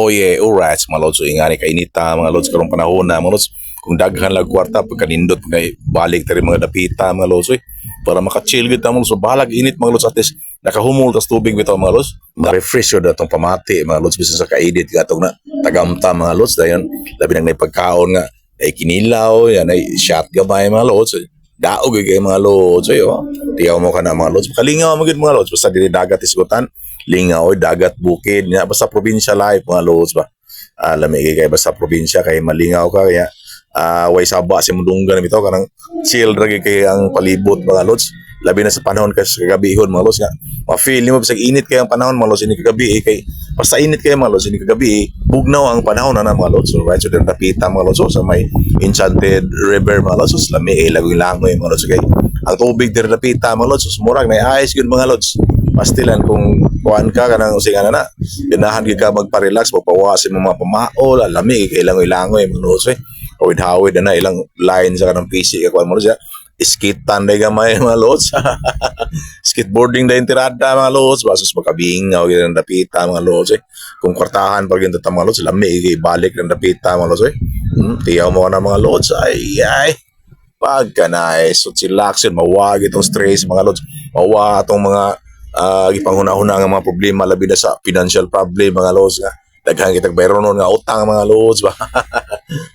Oh yeah, alright mga lods. So ingani kainita mga lods karong panahon na mga lods. Kung daghan lang kwarta pagkanindot kay balik tari mga dapita mga lods para maka-chill gid ta mga lods. So balag init mga lods, at least nakahumol tas tubig bitaw mga lods. Ma-refresh yun atong pamati mga lods bisan sa ka-edit gatong na tagamta mga lods dayon. Labi nang may pagkaon nga ay kinilaw yan ay shot gamay mga lods. Daog kay mga lods ayo. Tiyaw mo kana mga lods. Kalingaw mo gid mga lods basta dili dagat isgutan. Lingaw, dagat, bukid, nga basta probinsya life mga lods ba. Lami kay basta probinsya kay malingaw ka kaya way saba si mudunggan bitaw kanang chill ra kay ang palibot mga lods. Labi na sa panahon kasi kagabihon mga lods nga. Ma-feel mo bisag init kay ang panahon mga lods ini kagabi kay basta init kay mga lods ini kagabi bugnaw ang panahon na mga lods. So right so din tapita mga lods so, sa may Enchanted River mga lods. So lami lagoy langoy mga lods kay ang tubig dir lapita mga lods. So murag na ice good mga lods. Pastilan kung kuan ka kanang usingan na ganahan gid ka magpa-relax magpawasin mo mga pamaol lami kay langoy-langoy mga lods hawid-hawid na ilang line sa kanang PC ka kuan mo siya skitan day gamay mga lods skateboarding day tirada mga lods basos makabingaw gid ang dapita mga lods kung kwartahan pag yung mga lods lami kay balik ng dapita mga lods tiyaw mo na mga lods ay pagka nice so chillax yun mawag itong stress mga lods mawa atong mga gipanghuna-huna nga mga problema labi na sa financial problem mga lods nga daghan kitag bayron nun nga utang mga lods ba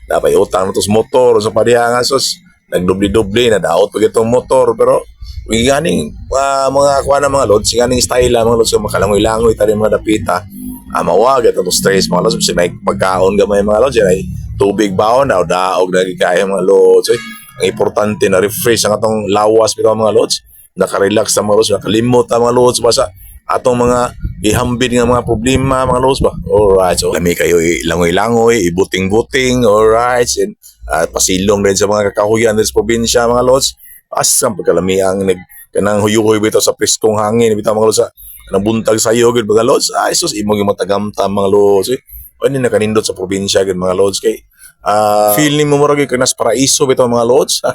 dapat utang na tos motor sa padiha nga sos nagdubli-dubli na daot pag itong motor pero ganing mga kuha na mga lods ganing style mga lods makalangoy-langoy tali mga dapita mawag itong stress mga lods kasi may pagkaon gamay mga lods ay tubig baon daog na gikaya mga lods ang importante na refresh ang atong lawas bitaw mga lods naka-relax sa mga lods, nakalimot ang mga lods ba sa atong mga ihambin nga mga problema mga lods ba. Alright, so lami kayo langoy-langoy, ibuting-buting, alright, and pasilong rin sa mga kakahuyan sa probinsya mga lods. Asam pagkalami ang kanang huyuhoy bitaw sa preskong hangin bitaw mga lods sa kanang buntag sayo gid mga lods. Ay sus imong yung matagamta mga lods. Ani nakanindot sa probinsya gid mga lods kay feel ni mo murag kay nas paraiso bitaw mga lods.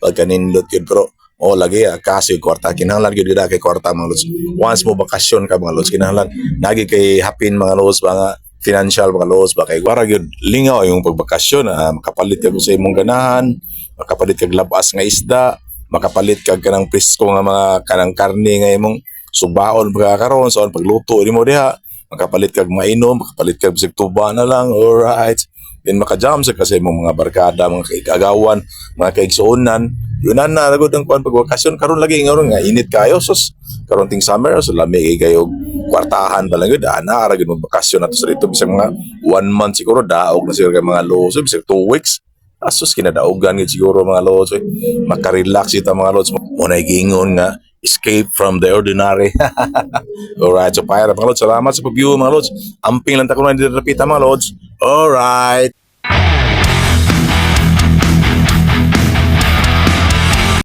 Pagkanindot gid pero lagi kasi kwarta kinahanglan gyud kay kwarta mga lods. Once mo bakasyon ka mga lods kinahanglan lagi kay hapin mga lods mga financial mga lods ba kay wara gyud lingaw yung pagbakasyon makapalit kag sa imong ganahan, makapalit kag labas nga isda, makapalit kag kanang presko nga mga kanang karne nga imong subaon pagkakaroon sa pagluto nimo diha, makapalit kag mainom, makapalit kag bisag tuba na lang, alright. Then makajam sa kasi imong mga barkada, mga kaigagawan, mga kaigsuonan. Yun na nagod ang kuan pagwakasyon karon lagi nga init kayo sos karon ting summer so lami kayo kwartahan pa lang gud ra gud magbakasyon nato sa dito bisag mga 1 month siguro daog na siguro kay mga lods bisag 2 weeks asos kinadaogan gid siguro mga lods maka-relax ita mga lods mo na giingon nga escape from the ordinary. Alright, so para mga lods salamat sa pag-view mga lods amping lang ta kuno dito napita mga lods. Alright.